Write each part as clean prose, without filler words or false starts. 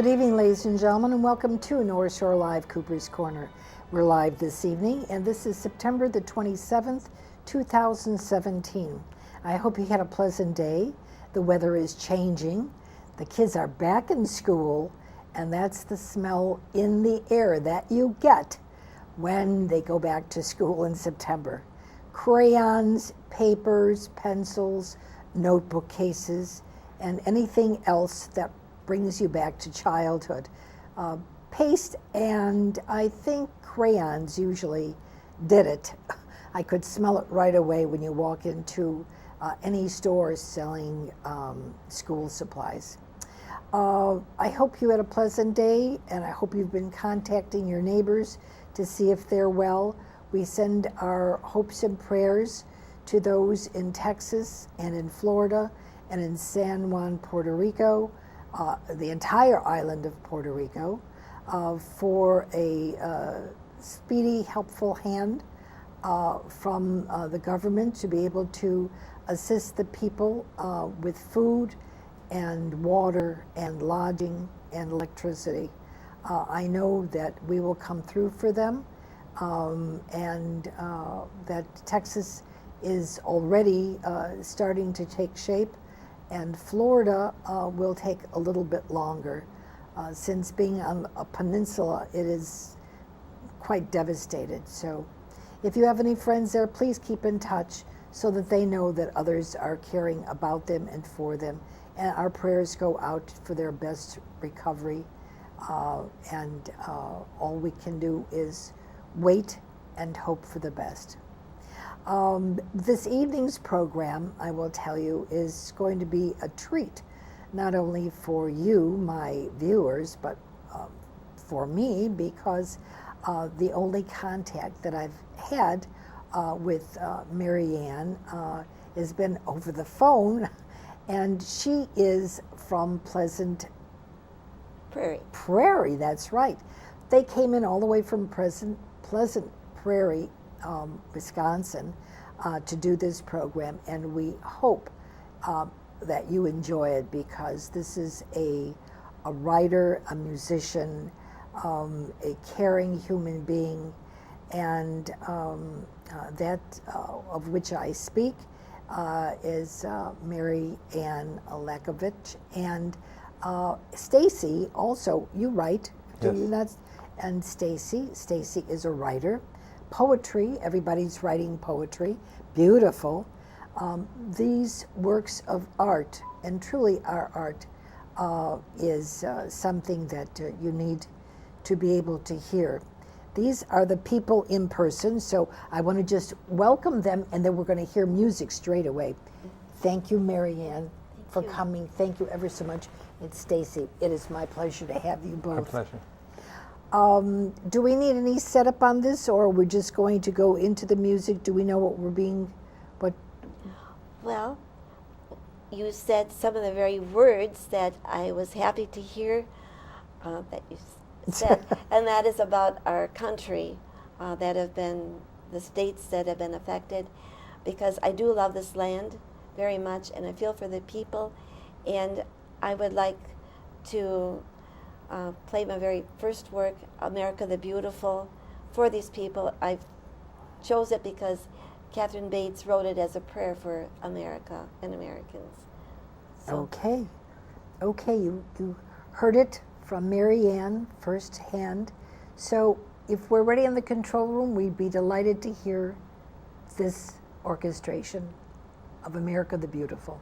Good evening, ladies and gentlemen, and welcome to North Shore Live, Cooper's Corner. We're live this evening, and this is September the 27th, 2017. I hope you had a pleasant day. The weather is changing. The kids are back in school, and that's the smell in the air that you get when they go back to school in September. Crayons, papers, pencils, notebook cases, and anything else that brings you back to childhood. Paste and I think crayons usually did it. I could smell it right away when you walk into any store selling school supplies. I hope you had a pleasant day, and I hope you've been contacting your neighbors to see if they're well. We send our hopes and prayers to those in Texas and in Florida and in San Juan, Puerto Rico, the entire island of Puerto Rico, for a speedy, helpful hand from the government to be able to assist the people with food and water and lodging and electricity. I know that we will come through for them, and that Texas is already starting to take shape, and Florida will take a little bit longer. Since being on a peninsula, it is quite devastated. So if you have any friends there, please keep in touch so that they know that others are caring about them and for them. And our prayers go out for their best recovery. And all we can do is wait and hope for the best. This evening's program, I will tell you, is going to be a treat, not only for you, my viewers, but for me, because the only contact that I've had with Mary Ann has been over the phone, and she is from Pleasant Prairie, that's right. They came in all the way from Pleasant Prairie, Wisconsin, to do this program, and we hope that you enjoy it, because this is a writer, a musician, a caring human being, and that of which I speak is Mary Ann Lakovich, and Stacy also. You write, do you not? And Stacy is a writer. Poetry, everybody's writing poetry, beautiful. These works of art, and truly our art, is something that you need to be able to hear. These are the people in person, so I want to just welcome them, and then we're going to hear music straight away. Thank you, Mary Ann, for coming. Thank you ever so much. And Stacy, it is my pleasure to have you both. My pleasure. Do we need any setup on this, or we're just going to go into the music? Do we know what Well, you said some of the very words that I was happy to hear that you said, and that is about our country, that have been, the states that have been affected, because I do love this land very much, and I feel for the people, and I would like to play my very first work, America the Beautiful, for these people. I chose it because Catherine Bates wrote it as a prayer for America and Americans. So. Okay, you heard it from Mary Ann firsthand. So if we're ready in the control room, we'd be delighted to hear this orchestration of America the Beautiful.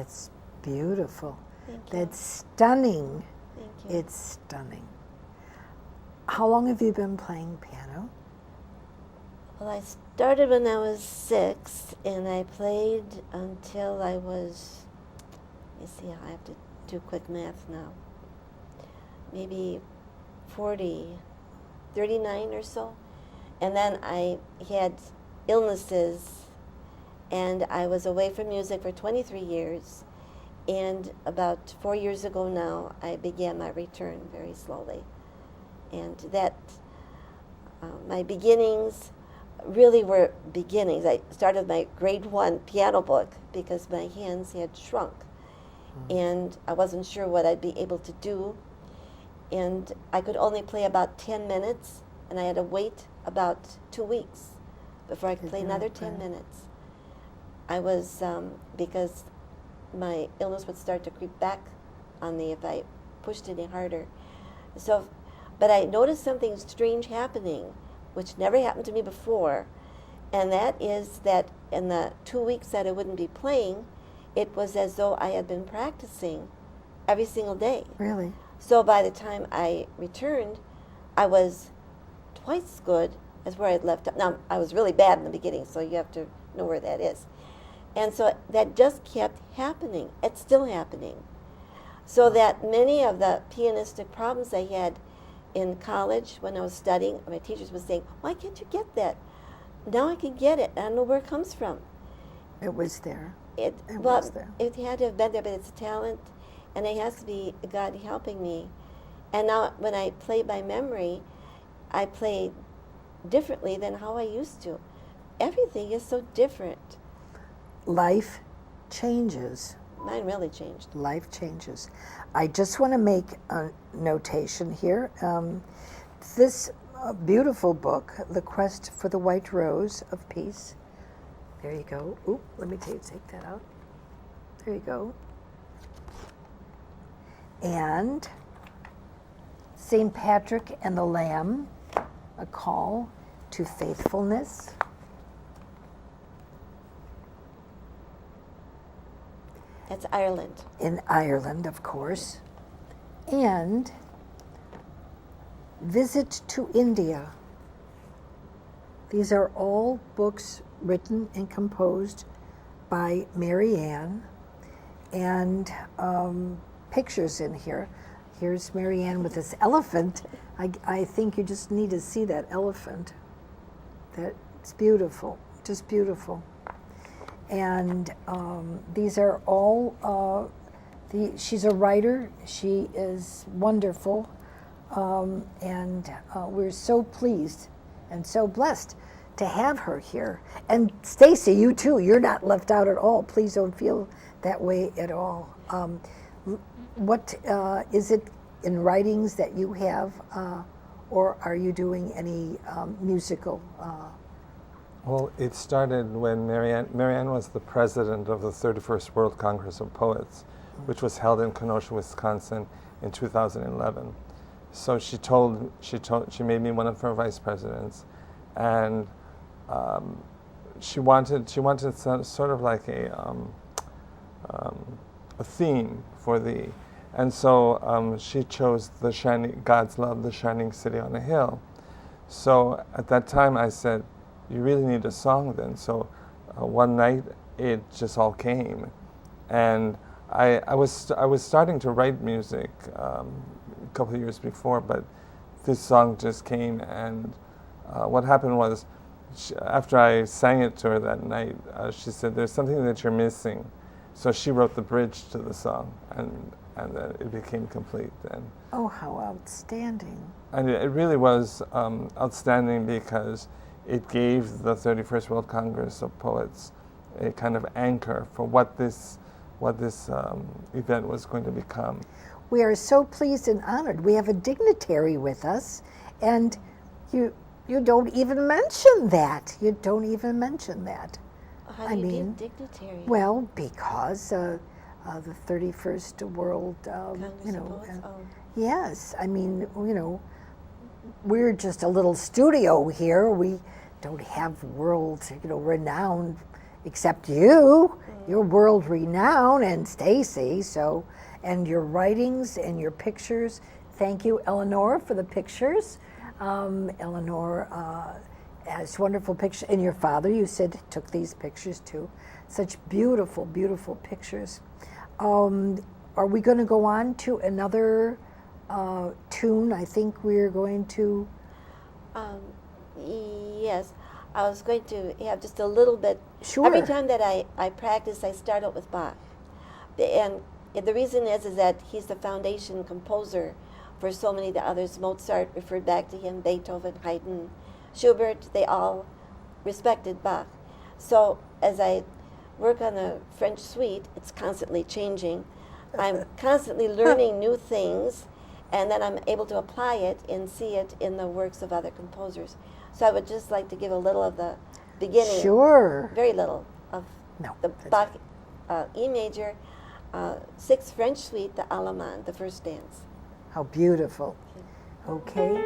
That's beautiful. Thank you. That's stunning. Thank you. It's stunning. How long have you been playing piano? Well, I started when I was 6, and I played until I was, let me see, I have to do quick math now, maybe 39 or so. And then I had illnesses, and I was away from music for 23 years. And about 4 years ago now, I began my return very slowly. And that, my beginnings really were beginnings. I started my grade 1 piano book because my hands had shrunk. And I wasn't sure what I'd be able to do. And I could only play about 10 minutes, and I had to wait about 2 weeks before I could play another 10 minutes. I was, because my illness would start to creep back on me if I pushed any harder. So, but I noticed something strange happening, which never happened to me before, and that is that in the 2 weeks that I wouldn't be playing, it was as though I had been practicing every single day. Really? So by the time I returned, I was twice as good as where I'd left off. Now, I was really bad in the beginning, so you have to know where that is. And so that just kept happening. It's still happening. So that many of the pianistic problems I had in college when I was studying, my teachers were saying, why can't you get that? Now I can get it. I don't know where it comes from. It was there. It was there. It had to have been there, but it's a talent, and it has to be God helping me. And now when I play by memory, I play differently than how I used to. Everything is so different. Life changes. Mine really changed. Life changes. I just want to make a notation here. This beautiful book, The Quest for the White Rose of Peace. There you go. Oop, let me take that out. There you go. And St. Patrick and the Lamb, A Call to Faithfulness. That's Ireland. In Ireland, of course. And Visit to India. These are all books written and composed by Mary Ann, and pictures in here. Here's Mary Ann with this elephant. I think you just need to see that elephant. That's beautiful, just beautiful. And these are all, she's a writer. She is wonderful. And we're so pleased and so blessed to have her here. And Stacy, you too, you're not left out at all. Please don't feel that way at all. What is it in writings that you have, or are you doing any musical? Well, it started when Mary Ann was the president of the 31st World Congress of Poets, which was held in Kenosha, Wisconsin in 2011. So she made me one of her vice presidents, and she wanted sort of like a theme for and so she chose God's Love, the Shining City on a Hill. So at that time I said, you really need a song then. So one night it just all came, and I was starting to write music a couple of years before, but this song just came, and what happened was, after I sang it to her that night, she said, there's something that you're missing. So she wrote the bridge to the song, and then it became complete. And oh, how outstanding. And it really was outstanding because it gave the 31st World Congress of Poets a kind of anchor for what this event was going to become. We are so pleased and honored. We have a dignitary with us, and you don't even mention that. You don't even mention that. How do you get dignitary? Well, because the 31st World, yes. I mean, we're just a little studio here. We don't have world, renowned, except you. You're world renowned, and Stacy. So, and your writings and your pictures. Thank you, Eleanor, for the pictures. Eleanor has wonderful pictures, and your father, you said, took these pictures too. Such beautiful, beautiful pictures. Are we going to go on to another tune? I think we're going to. Yes, I was going to have just a little bit. Sure. Every time that I practice, I start out with Bach. And the reason is that he's the foundation composer for so many of the others. Mozart referred back to him, Beethoven, Haydn, Schubert, they all respected Bach. So as I work on the French suite, it's constantly changing. I'm constantly learning new things, and then I'm able to apply it and see it in the works of other composers. So I would just like to give a little of the beginning, Sure. very little, of No, the that's Bach E major, Sixth French Suite, the Allemande, the first dance. How beautiful. Okay.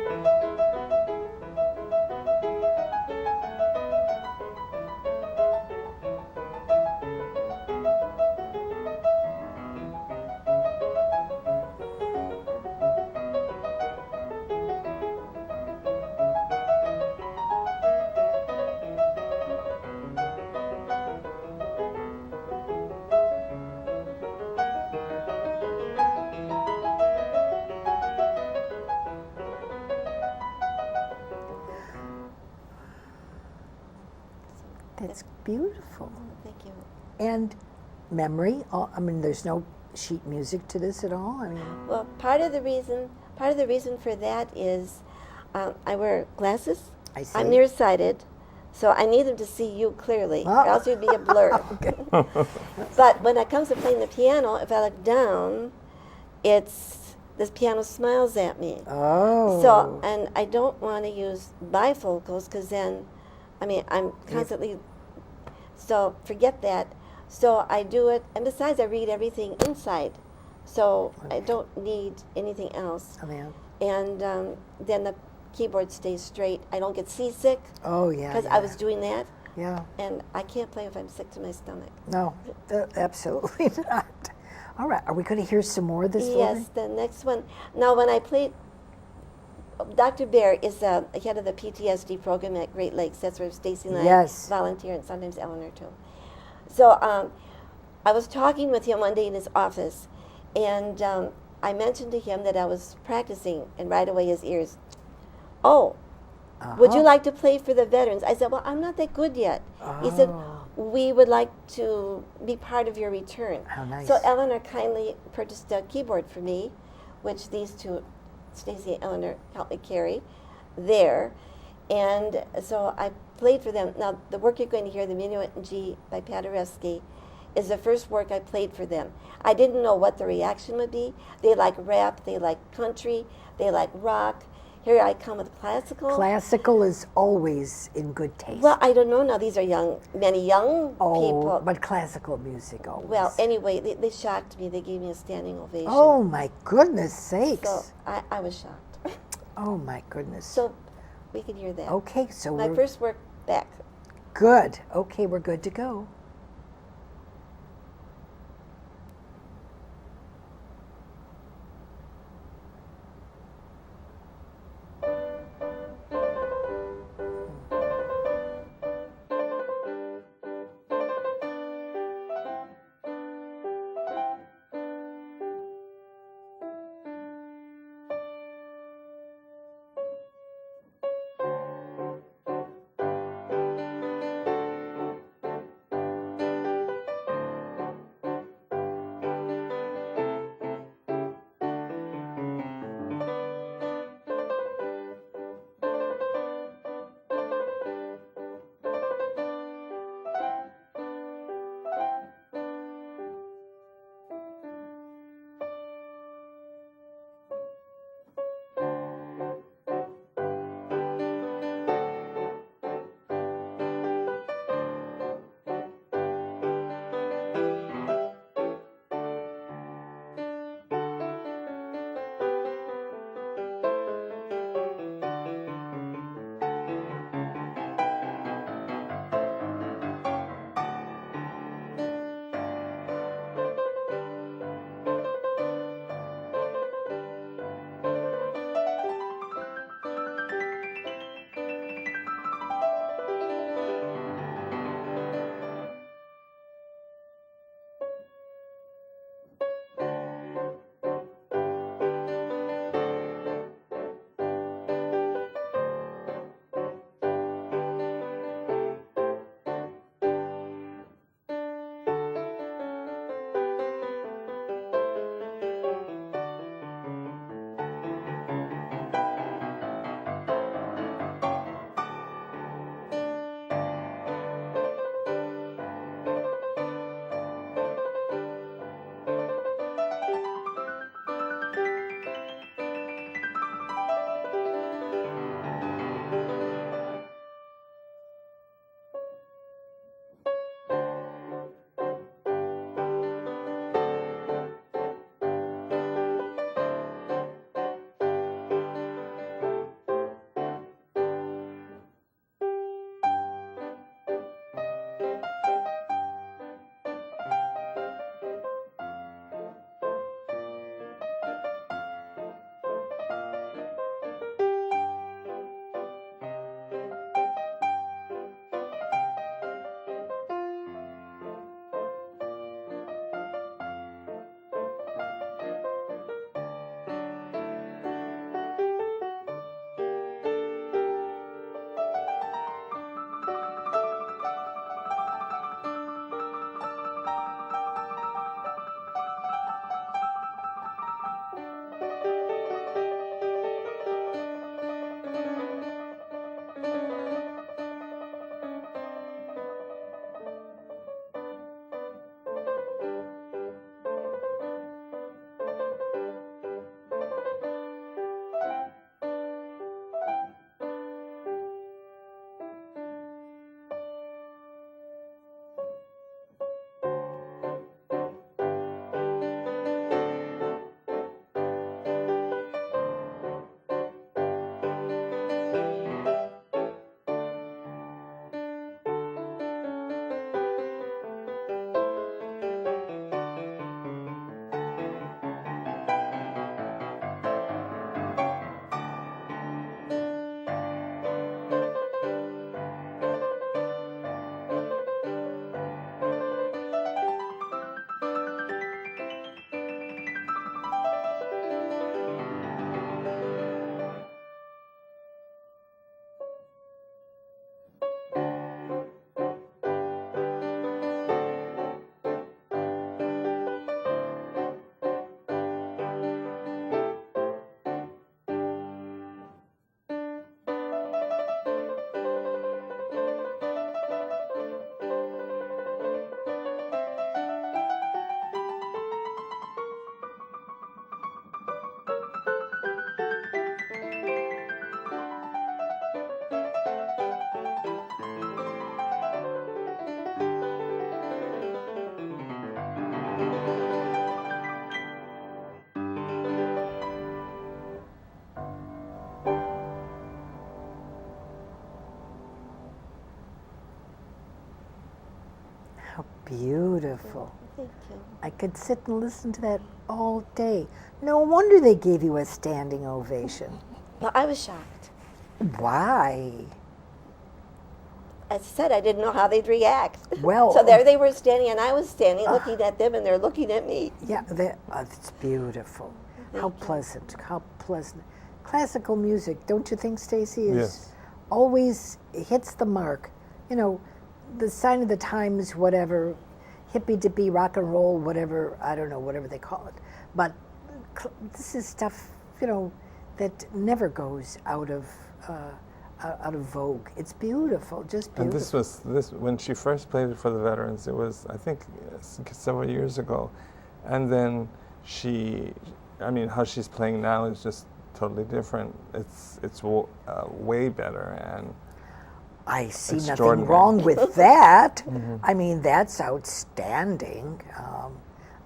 That's beautiful. Thank you. And memory. I mean, there's no sheet music to this at all. I mean, Well, part of the reason for that is I wear glasses. I see. I'm nearsighted, so I need them to see you clearly, Oh. or else you'd be a blur. Okay. But when it comes to playing the piano, if I look down, this piano smiles at me. Oh. So, and I don't want to use bifocals because then, I mean, I'm constantly, so forget that. So I do it, and besides, I read everything inside. So I don't need anything else. Oh, yeah. And then the keyboard stays straight. I don't get seasick Oh, yeah. because yeah. I was doing that, Yeah. and I can't play if I'm sick to my stomach. No, absolutely not. All right. Are we going to hear some more of this? Yes, the next one. Now, when I played, Dr. Bear is the head of the PTSD program at Great Lakes. That's where Stacy and Yes. I volunteer, and sometimes Eleanor too. So I was talking with him one day in his office, and I mentioned to him that I was practicing, and right away his ears, "Oh, would you Uh-huh. like to play for the veterans?" I said, "Well, I'm not that good yet." He said, Oh. "We would like to be part of your return." How nice. So Eleanor kindly purchased a keyboard for me, which these two, Stacy and Eleanor, helped me carry there. And so I played for them. Now, the work you're going to hear, the Minuet in G by Paderewski, is the first work I played for them. I didn't know what the reaction would be. They like rap, they like country, they like rock. Here I come with classical. Classical is always in good taste. Well, I don't know now. These are many young people. But classical music always. Well, anyway, they shocked me. They gave me a standing ovation. Oh, my goodness sakes. So I was shocked. Oh, my goodness. So we can hear that. Okay, so My we're first work back. good. Okay, we're good to go. beautiful. Thank you. I could sit and listen to that all day. No wonder they gave you a standing ovation. Well, I was shocked. Why? As I said, I didn't know how they'd react. Well, so there they were standing, and I was standing looking at them, and they're looking at me. yeah, it's beautiful. How Thank you. pleasant, how pleasant. Classical music, don't you think, Stacy, is Yes. always hits the mark. You know, the sign of the times, whatever, hippy dippy rock and roll, whatever, I don't know, whatever they call it. But this is stuff, you know, that never goes out of vogue. It's beautiful, just beautiful. And this when she first played it for the veterans. It was, I think, several years ago, and then how she's playing now is just totally different. It's way better, and I see nothing extraordinary. wrong with that. I mean, that's outstanding.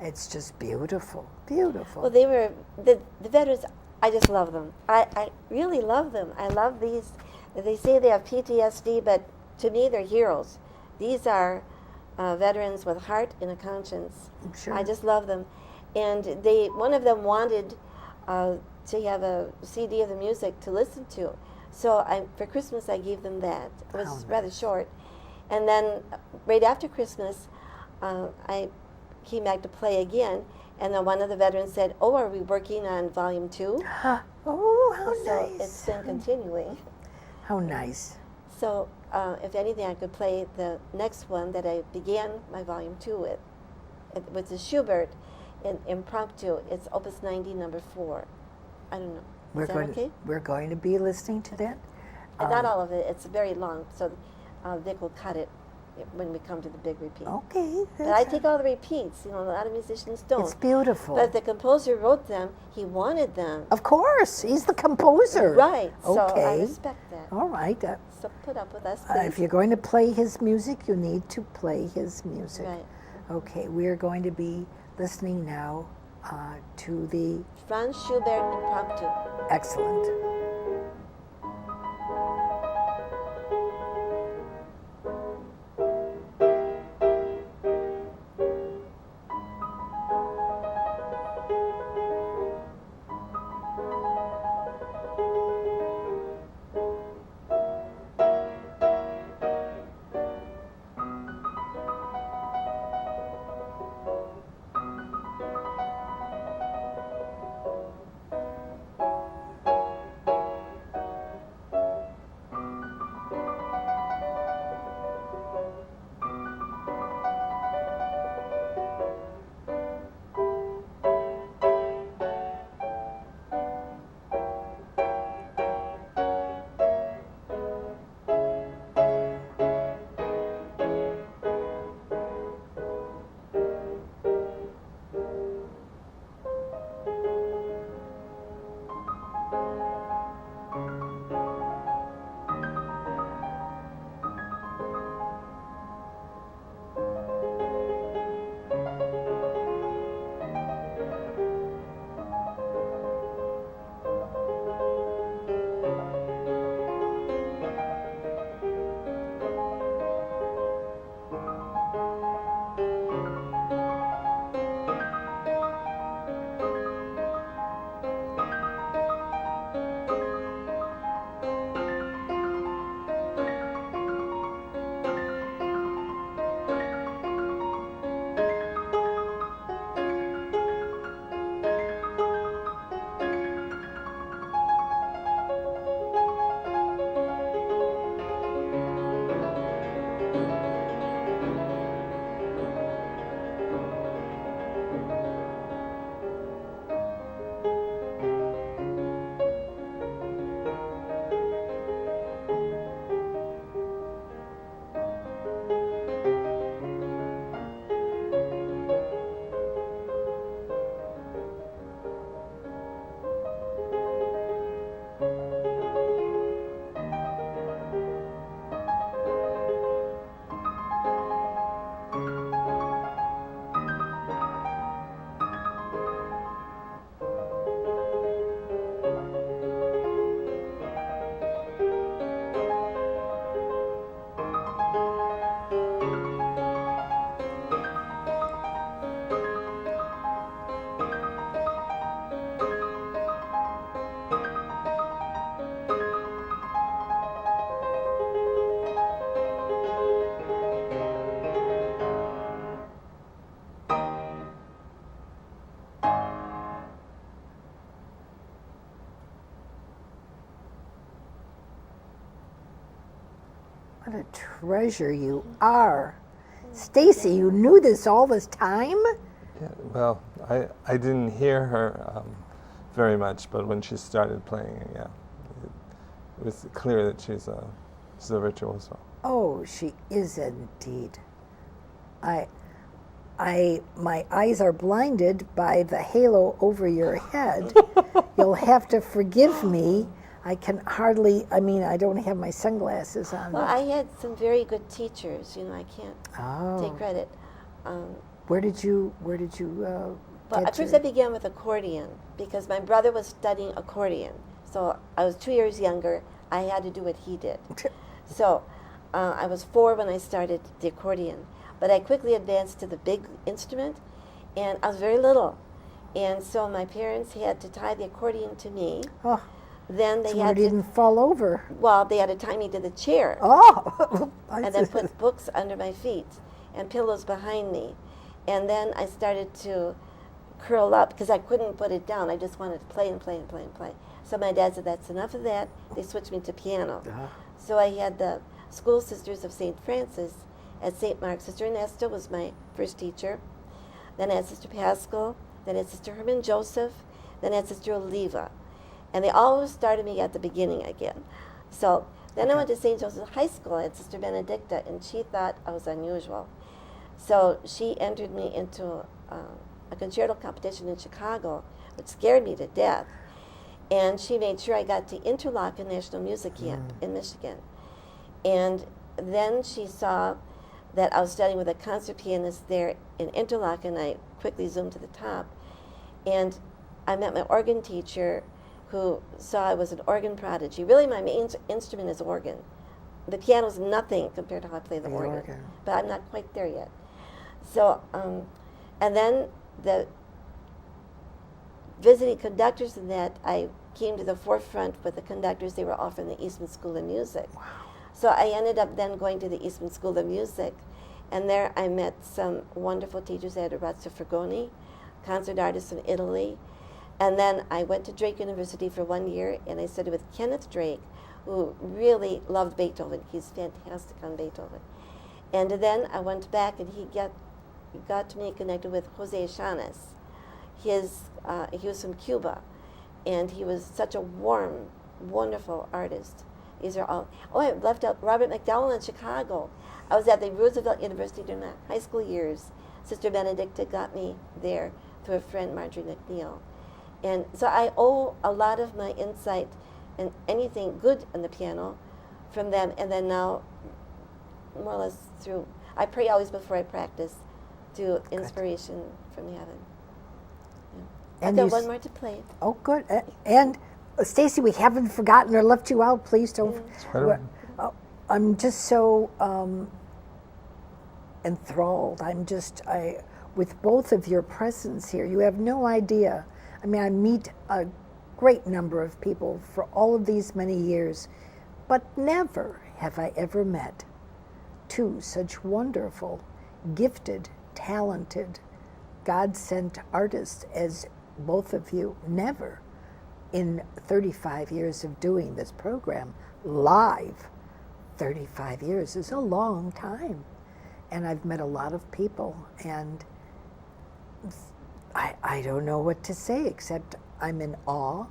It's just beautiful, beautiful. Well, they were the veterans. I just love them. I really love them. I love these. They say they have PTSD, but to me, they're heroes. These are veterans with heart and a conscience. Sure. I just love them. And one of them wanted to have a CD of the music to listen to. So for Christmas, I gave them that. It was How rather nice. short. And then right after Christmas, I came back to play again. And then one of the veterans said, "Oh, are we working on volume 2?" Oh, how So nice. it's been continuing. How nice. So if anything, I could play the next one that I began my volume 2 with. It was a Schubert in impromptu. It's Opus 90, number 4. I don't know. Is that okay? We're going to be listening to that. And not all of it. It's very long, so Vic will cut it when we come to the big repeat. Okay. But I take all the repeats. You know, a lot of musicians don't. It's beautiful. But the composer wrote them. He wanted them. Of course, he's the composer. Right. So I Okay. respect that. All right. So put up with us, please. If you're going to play his music, you need to play his music. Right. Okay, we're going to be listening now to the Franz Schubert impromptu. excellent. What a treasure you are. Stacy, you knew this all this time? Yeah, well, I didn't hear her very much, but when she started playing, yeah, it was clear that she's a virtuoso. Oh, she is indeed. My eyes are blinded by the halo over your head. You'll have to forgive me. I can hardly, I don't have my sunglasses on. Well, I had some very good teachers. I can't take credit. Where did you Well, get at first your- I began with accordion because my brother was studying accordion. So I was 2 years younger. I had to do what he did. So I was 4 when I started the accordion. But I quickly advanced to the big instrument, and I was very little. And so my parents had to tie the accordion to me. Oh, Then they so it had didn't fall over. they had to tie me to the chair. Oh, And then put books under my feet and pillows behind me. And then I started to curl up because I couldn't put it down. I just wanted to play and play and play and play. So my dad said, that's enough of that. They switched me to piano. So I had the School Sisters of St. Francis at St. Mark's. Sister Nesta was my first teacher. Then I had Sister Pascal. Then I had Sister Herman Joseph. Then I had Sister Oliva. And they always started me at the beginning again. So then I went to St. Joseph's High School. I had Sister Benedicta, and she thought I was unusual. So she entered me into a concerto competition in Chicago, which scared me to death. And she made sure I got to Interlochen National Music Camp in Michigan. And then she saw that I was studying with a concert pianist there in Interlochen. I quickly zoomed to the top. And I met my organ teacher who saw I was an organ prodigy. Really, my main instrument is organ. The piano's nothing compared to how I play the organ. But I'm not quite there yet. So, and then the visiting conductors in that, I came to the forefront with the conductors. They were all from the Eastman School of Music. Wow. So I ended up then going to the Eastman School of Music, and there I met some wonderful teachers. I had Orazio Fragoni, concert artist from Italy. And then I went to Drake University for 1 year, and I studied with Kenneth Drake, who really loved Beethoven. He's fantastic on Beethoven. And then I went back, and he got me connected with Jose Chanes. He was from Cuba, and he was such a warm, wonderful artist. These are all. Oh, I left out Robert McDowell in Chicago. I was at the Roosevelt University during my high school years. Sister Benedicta got me there through a friend, Marjorie McNeil. And so I owe a lot of my insight and anything good on the piano from them. And then now, more or less through, I pray always before I practice, through inspiration from heaven. Yeah. I've got one more to play. Oh, good. And Stacy, we haven't forgotten or left you out. Please don't. I'm just so enthralled. With both of your presence here. You have no idea. I meet a great number of people for all of these many years, but never have I ever met two such wonderful, gifted, talented, God-sent artists as both of you. Never. In 35 years of doing this program live, 35 years is a long time. And I've met a lot of people, and I don't know what to say except I'm in awe,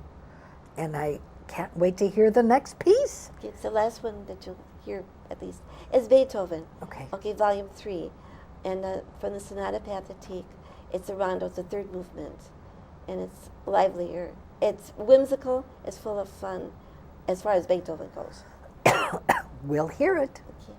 and I can't wait to hear the next piece. Okay, it's the last one that you'll hear, at least, is Beethoven. Okay. Okay, Volume 3. And from the Sonata Pathétique, it's a rondo, it's the third movement. And it's livelier. It's whimsical, it's full of fun, as far as Beethoven goes. We'll hear it. Okay.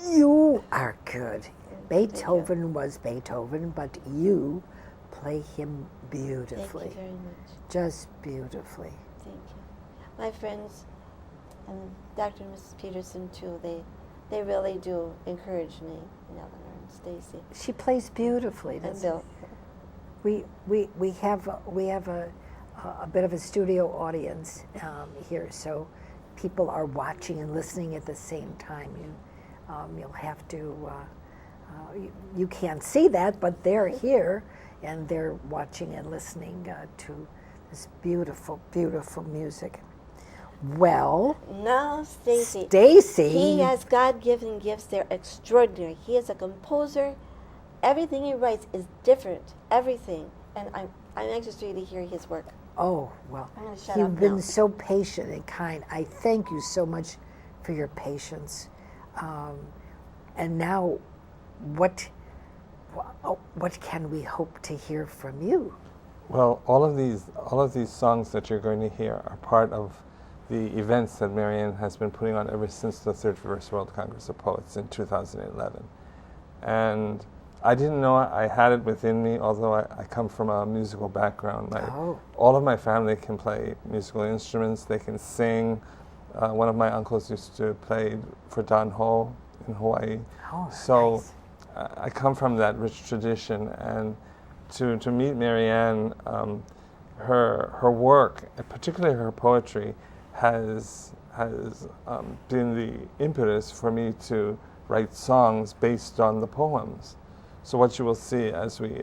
You are good. Beethoven was Beethoven, but you play him beautifully. Thank you very much. Just beautifully. Thank you. My friends and Dr. and Mrs. Peterson too, they really do encourage me, and Eleanor and Stacy She plays beautifully. and doesn't Bill. we have a bit of a studio audience here, so people are watching and listening at the same time. You'll have to. You can't see that, but they're here and they're watching and listening to this beautiful, beautiful music. Well, Now, Stacy. Stacy, He has God-given gifts. They're extraordinary. He is a composer. Everything he writes is different. Everything. And I'm anxious for you to hear his work. oh well, I'm going to shut you've up been now. so patient and kind. I thank you so much for your patience. And now, what can we hope to hear from you? Well, all of these songs that you're going to hear are part of the events that Marianne has been putting on ever since the 31st World Congress of Poets in 2011. And I didn't know I had it within me, although I come from a musical background. All of my family can play musical instruments. They can sing. One of my uncles used to play for Don Ho in Hawaii. Oh, So nice. I come from that rich tradition, and to meet Marianne, her work, and particularly her poetry, has been the impetus for me to write songs based on the poems. So what you will see as we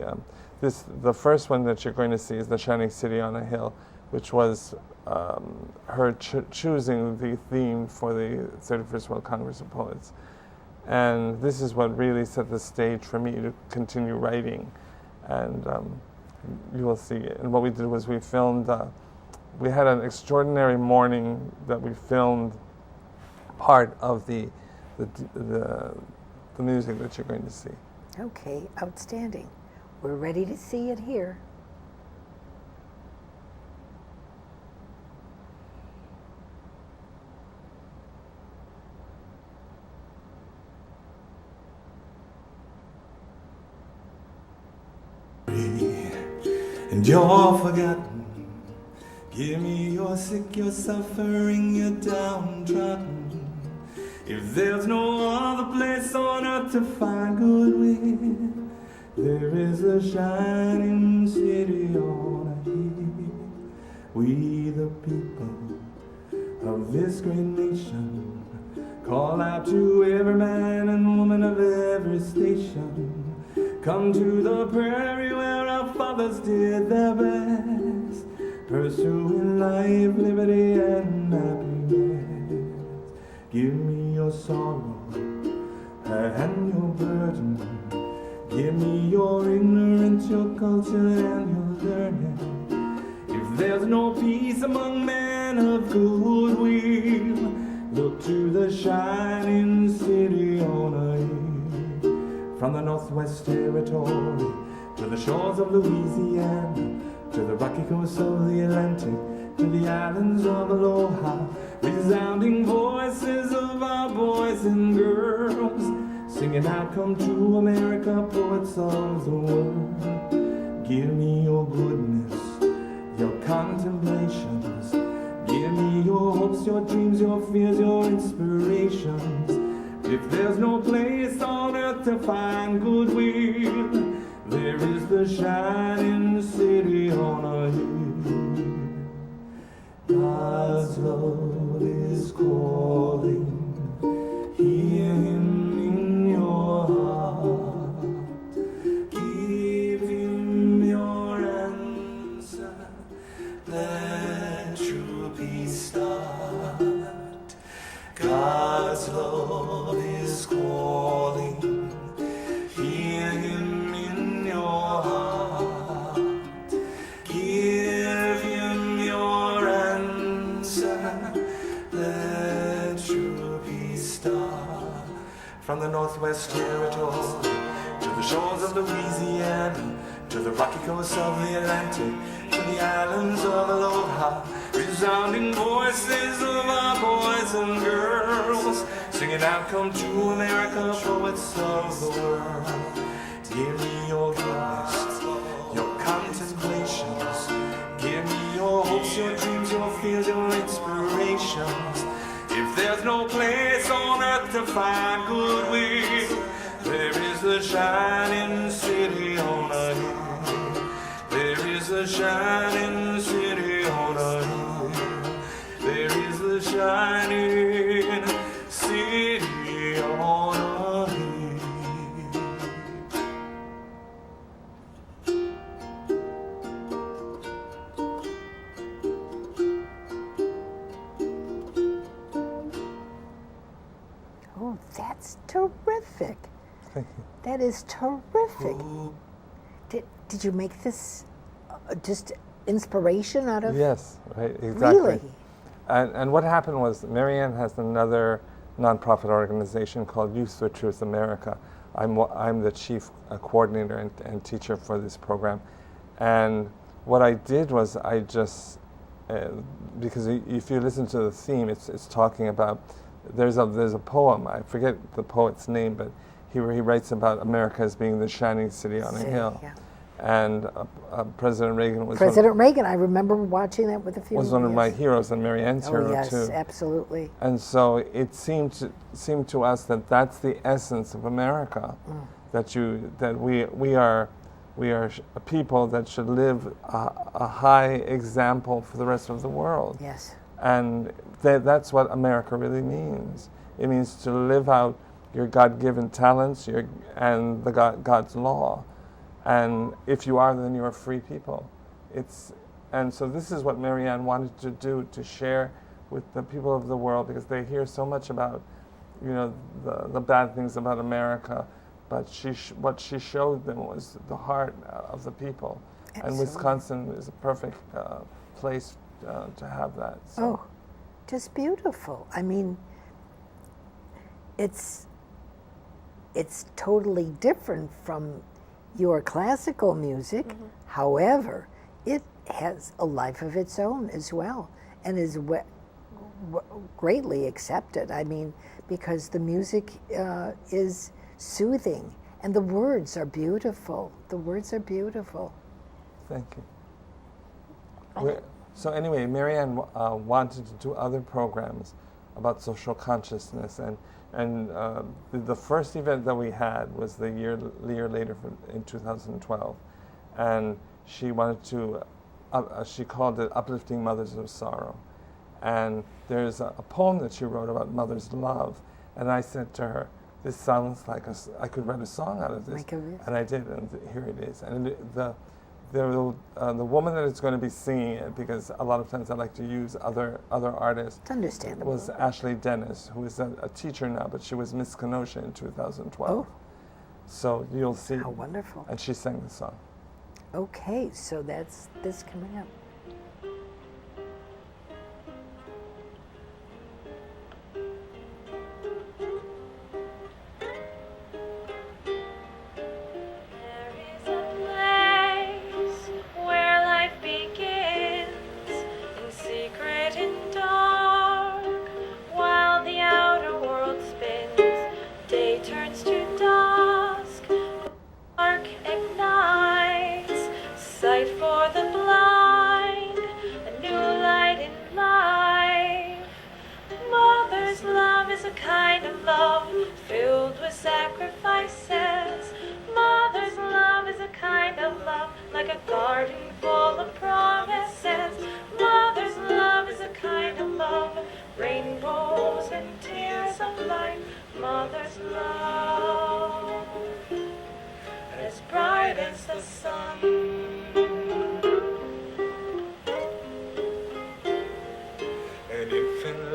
the first one that you're going to see is The Shining City on a Hill, which was her choosing the theme for the 31st World Congress of Poets. And this is what really set the stage for me to continue writing. And you will see it. And what we did was we filmed, we had an extraordinary morning that we filmed part of the music that you're going to see. Okay, outstanding. We're ready to see it here. And you're forgotten. Give me your sick, your suffering, your downtrodden. If there's no other place on earth to find goodwill, there is a shining city on a hill. We the people of this great nation call out to every man and woman of every station. Come to the prairie where our fathers did their best, pursuing life, liberty, and happiness. Give me your sorrow and your burden. Give me your ignorance, your culture, and your learning. If there's no peace among men of goodwill, look to the shining city on a hill. From the Northwest Territory to the shores of Louisiana, to the rocky coast of the Atlantic, to the islands of Aloha, resounding voices of our boys and girls, singing out, come to America, poets of the world. Give me your goodness, your contemplations. Give me your hopes, your dreams, your fears, your inspirations. If there's no place on earth to find goodwill, there is the shining city on a hill. God's love is calling. Hear him in your heart. Give him your answer. Let true peace start. God's love is calling. Hear him in your heart. Give him your answer. Let true peace start. From the Northwest Territory to the shores of Louisiana, to the rocky coast of the Atlantic, to the islands of Aloha, resounding voices of our boys and girls, Singing out, come to America, poets of the world. Give me your goodness, your contemplations. Give me your hopes, your dreams, your fears, your inspirations. If there's no place on earth to find goodwill, there is the shining city on a hill. There is the shining city on a hill. There is the shining city on a hill. Oh, that's terrific. Thank you. That is terrific. Did you make this just inspiration out of? Yes, right, exactly. Really? And what happened was Marianne has another nonprofit organization called Youth for Truth America. I'm the chief coordinator and teacher for this program. And what I did was I just, because if you listen to the theme, it's talking about, there's a poem, I forget the poet's name, but he writes about America as being the shining city on a hill. Yeah. And President Reagan was Reagan, I remember watching that with a few. was one of my heroes and Marianne's hero Oh yes, too. absolutely. And so it seemed to us that that's the essence of America, that we are a people that should live a high example for the rest of the world. Yes. And that's what America really means. It means to live out your God-given talents, and God's law. And if you are, then you're a free people. And so this is what Marianne wanted to do, to share with the people of the world, because they hear so much about, the bad things about America, but what she showed them was the heart of the people. Absolutely. And Wisconsin is a perfect place to have that. So. Oh, just beautiful. I mean, it's totally different from your classical music. Mm-hmm. However, it has a life of its own as well, and is greatly accepted. I mean, because the music is soothing, and the words are beautiful. The words are beautiful. Thank you. So anyway, Marianne wanted to do other programs about social consciousness, and the first event that we had was the year later in 2012, and she wanted to, she called it Uplifting Mothers of Sorrow, and there's a poem that she wrote about mother's love, and I said to her, this sounds like I could write a song out of this, and I did, and here it is, and the woman that is going to be singing it, because a lot of times I like to use other artists. It's understandable. Was Ashley Dennis, who is a teacher now, but she was Miss Kenosha in 2012. Oh. So you'll see. How wonderful. And she sang the song. Okay, so that's this coming up.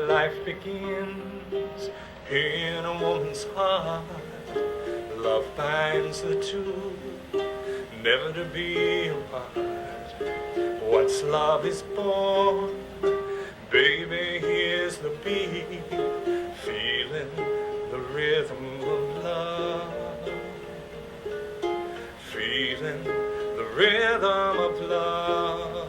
Life begins in a woman's heart. Love binds the two, never to be apart. Once love is born, baby, here's the beat, feeling the rhythm of love, feeling the rhythm of love.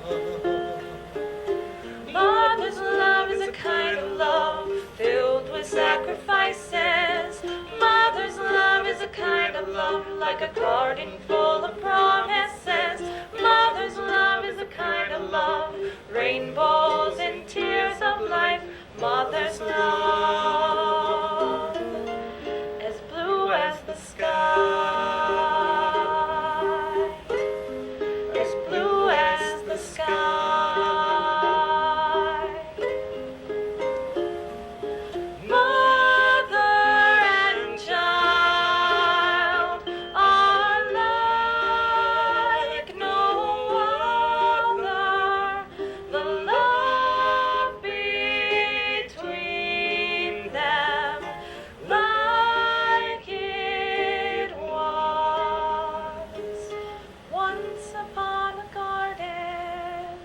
Mother's love is a kind of love filled with sacrifice. love like a garden full of promises. Mother's love is a kind of love, rainbows and tears of life. Mother's love, as blue as the sky, as blue as the sky. Mother and child are like no other. The love between them, like it was once upon a garden.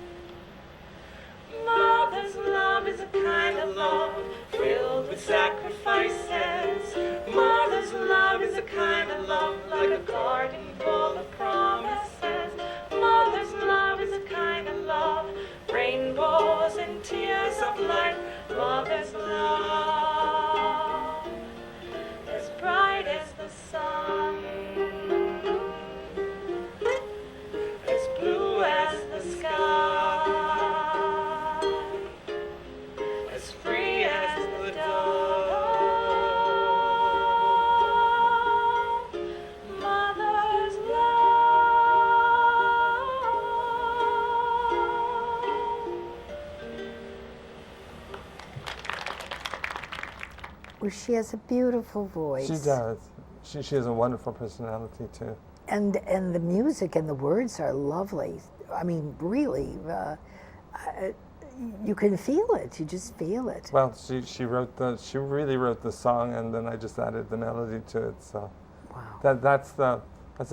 Mother's love is a kind of love filled with sacrifices. Mother's love is a kind of love like a garden full of promises. Mother's love is a kind of love, rainbows and tears of light. Mother's love, as bright as the sun, as blue as the sky, as free as the dove. Mother's Well, she has a beautiful voice. She does. She has a wonderful personality too. And the music and the words are lovely. I mean, really, you can feel it. You just feel it. Well, she really wrote the song, and then I just added the melody to it. So Wow. that's the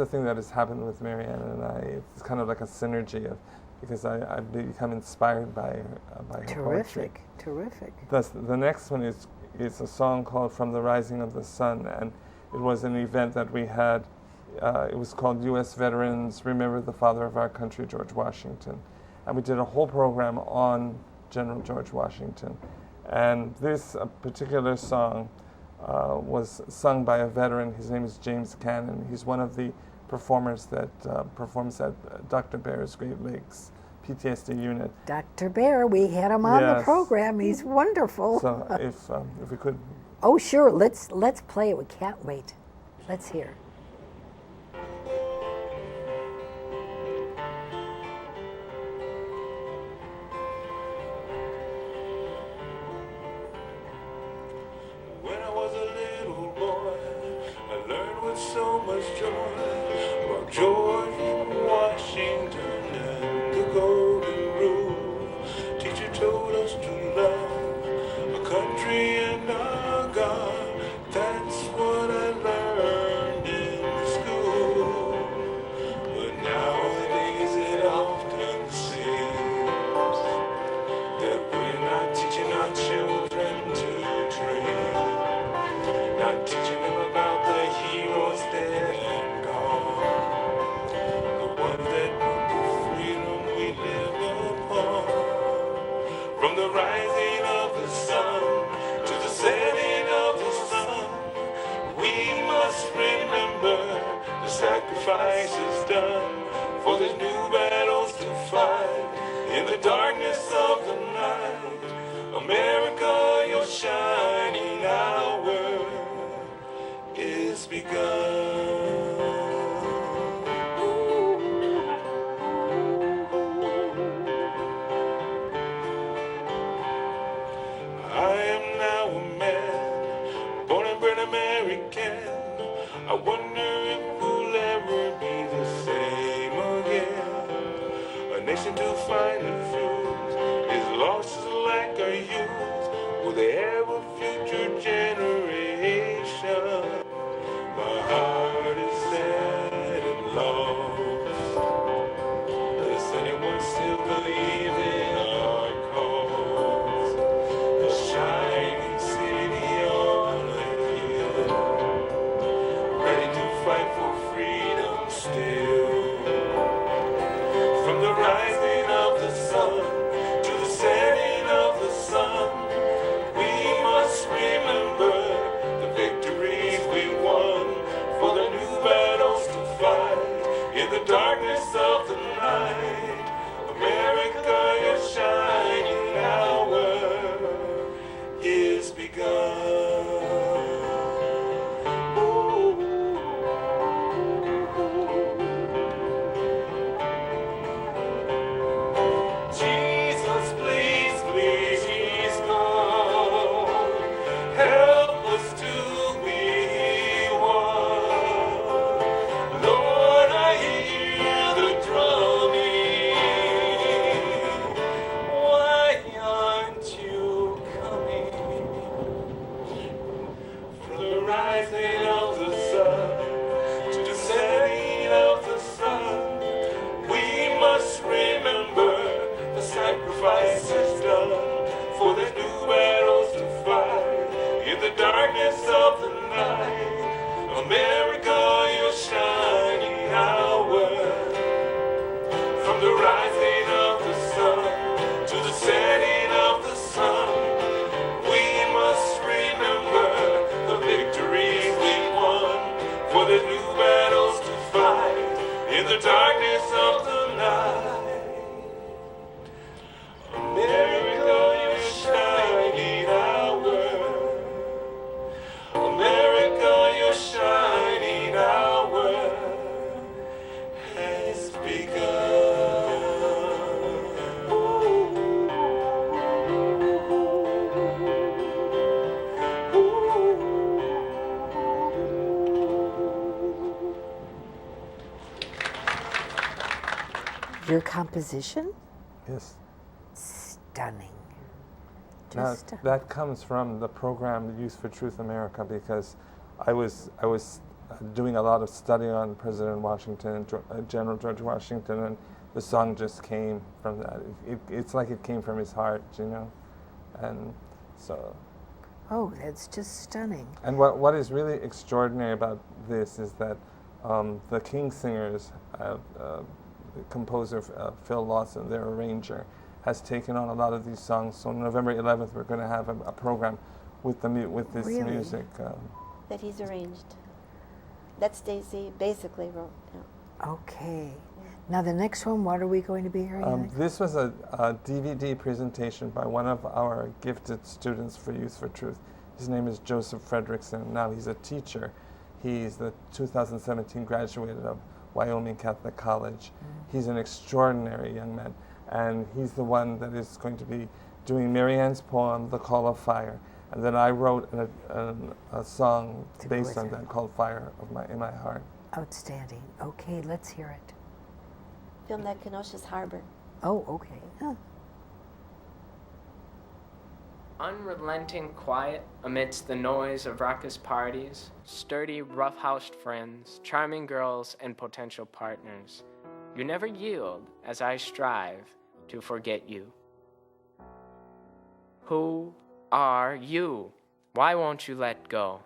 thing that has happened with Marianne and I. It's kind of like a synergy of, because I've become inspired by her poetry. Terrific, terrific. The next one is a song called "From the Rising of the Sun," and it was an event that we had. It was called U.S. Veterans Remember the Father of Our Country, George Washington, and we did a whole program on General George Washington. And this particular song was sung by a veteran. His name is James Cannon. He's one of the performers that performs at Dr. Bear's Great Lakes PTSD unit. Dr. Bear, we had him on the Yes. program. He's wonderful. So if we could. Oh, sure. Let's play it. We can't wait. Let's hear. When I was a little boy, I learned with so much joy about George Washington and the Golden Rule. Teacher told us to love our country and our God. That's what I learned in school. But nowadays it often seems that we're not teaching our children to dream. Not teaching them about the heroes dead and gone, the ones that brought the freedom we live upon. From the rising of the sun to the setting of the sun, we must remember the sacrifices done. For there's new battles to fight in the darkness of the night. America, you're shining hour is begun. I am now a man, born and bred American. I wonder if we'll ever be the same again. A nation to find the truth is lost as like our youth. Will they have a future generation? My heart is sad and lost. Does anyone still believe in our cause? A shining city on a hill, ready to fight for freedom still. From the rising of the sun to the setting of the sun, we must remember the victories we won. For the new Your composition? Yes. Stunning. Now, Just stunning. that comes from the program Youth for Truth America, because I was doing a lot of study on President Washington and General George Washington, and the song just came from that. It's like it came from his heart, you know, and so. Oh, that's just stunning. And what is really extraordinary about this is that the King Singers, the composer Phil Lawson, their arranger, has taken on a lot of these songs. So November 11th, we're going to have a program with this Really? music. That he's arranged. That Stacy basically wrote. Yeah. Okay. Now the next one, what are we going to be hearing? next? This was a DVD presentation by one of our gifted students for Youth for Truth. His name is Joseph Fredrickson. Now he's a teacher. He's the 2017 graduate of Wyoming Catholic College. He's an extraordinary young man. And he's the one that is going to be doing Marianne's poem, The Call of Fire. And then I wrote a song To go based with on it. that called Fire in My Heart. Outstanding. Okay, let's hear it. Filmed at Kenosha's Harbor. Oh, okay. Huh. Unrelenting quiet amidst the noise of raucous parties, sturdy, rough-housed friends, charming girls, and potential partners. You never yield as I strive to forget you. Who are you? Why won't you let go?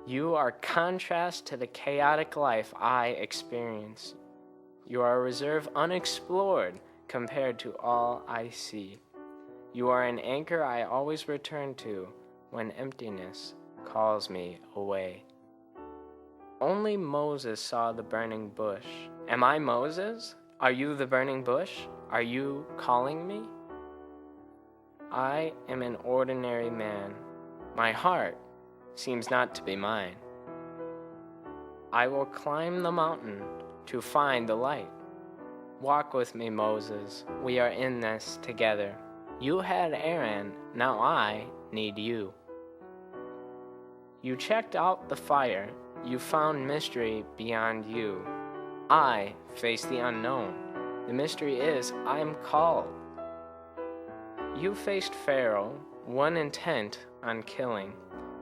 You are contrast to the chaotic life I experience. You are a reserve unexplored compared to all I see. You are an anchor I always return to when emptiness calls me away. Only Moses saw the burning bush. Am I Moses? Are you the burning bush? Are you calling me? I am an ordinary man. My heart seems not to be mine. I will climb the mountain to find the light. Walk with me, Moses. We are in this together. You had Aaron, now I need you. You checked out the fire. You found mystery beyond you. I face the unknown. The mystery is I'm called. You faced Pharaoh, one intent on killing.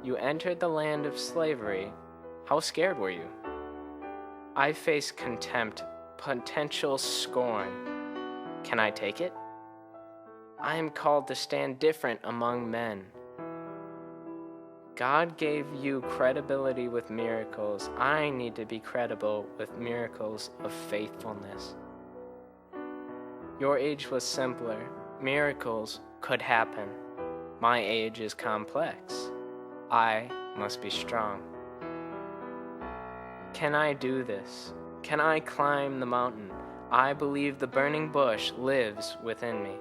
You entered the land of slavery. How scared were you? I face contempt, potential scorn. Can I take it? I am called to stand different among men. God gave you credibility with miracles. I need to be credible with miracles of faithfulness. Your age was simpler. Miracles could happen. My age is complex. I must be strong. Can I do this? Can I climb the mountain? I believe the burning bush lives within me.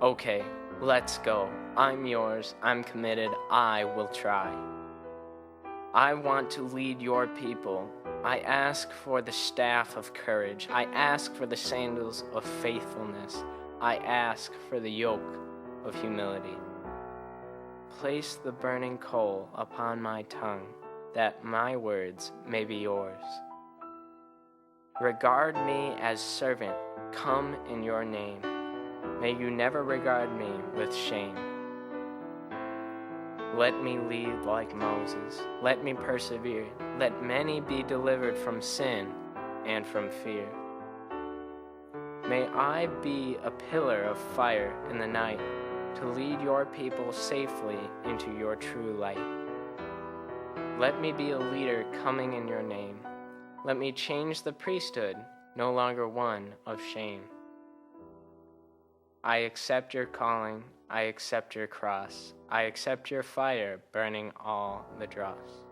Okay, let's go. I'm yours. I'm committed. I will try. I want to lead your people. I ask for the staff of courage. I ask for the sandals of faithfulness. I ask for the yoke of humility. Place the burning coal upon my tongue, that my words may be yours. Regard me as servant. Come in your name. May you never regard me with shame. Let me lead like Moses. Let me persevere. Let many be delivered from sin and from fear. May I be a pillar of fire in the night to lead your people safely into your true light. Let me be a leader coming in your name. Let me change the priesthood, no longer one of shame. I accept your calling. I accept your cross. I accept your fire burning all the dross.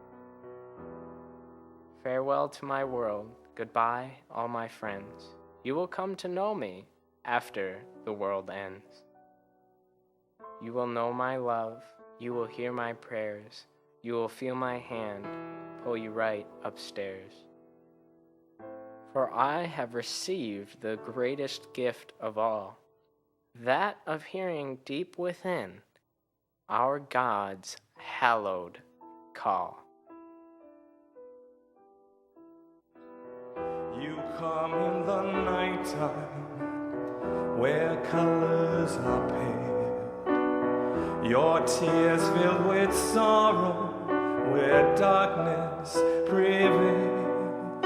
Farewell to my world. Goodbye, all my friends. You will come to know me after the world ends. You will know my love. You will hear my prayers. You will feel my hand pull you right upstairs. For I have received the greatest gift of all, that of hearing deep within our God's hallowed call. You come in the nighttime where colors are pale, your tears filled with sorrow where darkness prevails,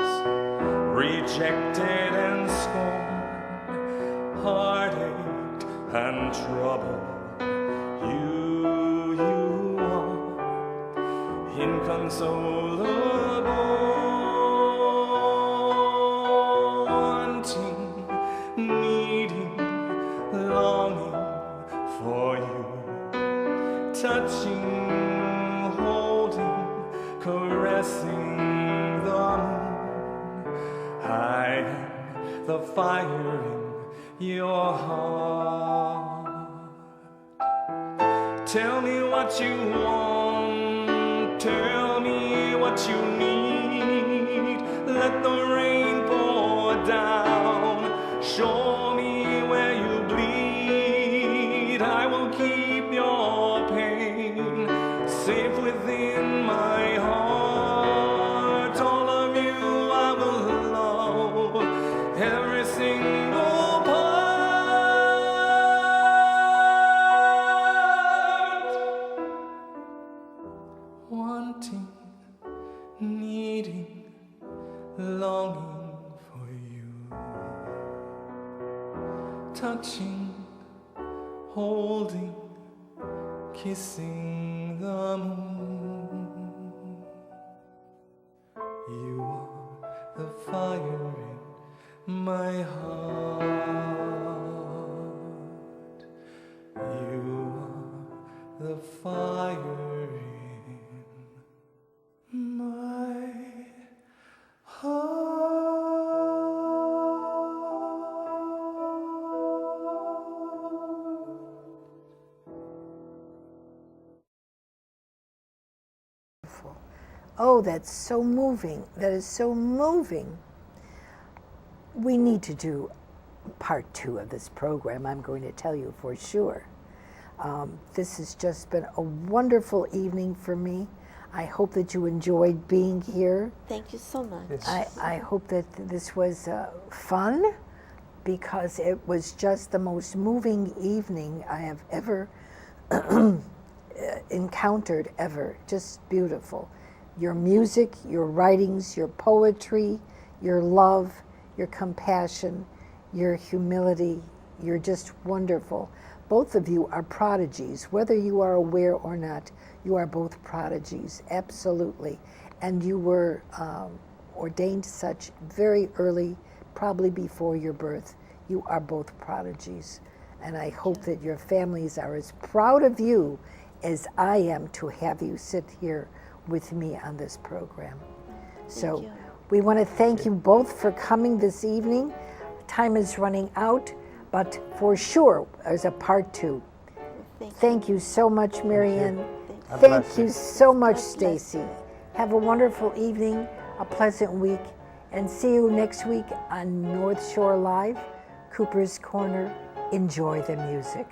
rejected and scorned, heartache and trouble. You are inconsolable, wanting, needing, longing for you, touching, holding, caressing the moon. I am the fire in your heart. Tell me what you want, tell me what you need. Let the rain pour down, show me where you bleed. I will keep your pain safe within my heart. All of you I will love, every single part. Wanting, needing, longing for you, touching, holding, kissing the moon. You are the fire in my heart. You are the fire in my heart. Oh, that's so moving. That is so moving. We need to do part 2 of this program, I'm going to tell you for sure. This has just been a wonderful evening for me. I hope that you enjoyed being here. Thank you so much. Yes. I hope that this was fun, because it was just the most moving evening I have ever encountered ever. Just beautiful. Your music, your writings, your poetry, your love, your compassion, your humility, you're just wonderful. Both of you are prodigies. Whether you are aware or not, you are both prodigies, absolutely. And you were ordained such very early, probably before your birth. You are both prodigies. And I hope that your families are as proud of you as I am to have you sit here with me on this program. So you. we want to thank you both for coming this evening. Time is running out, but for sure there's a part 2. Thank you so much, Marianne. God Thank bless you you. so much, God bless. Stacy. Have a wonderful evening, a pleasant week, and see you next week on North Shore Live, Cooper's Corner. Enjoy the music.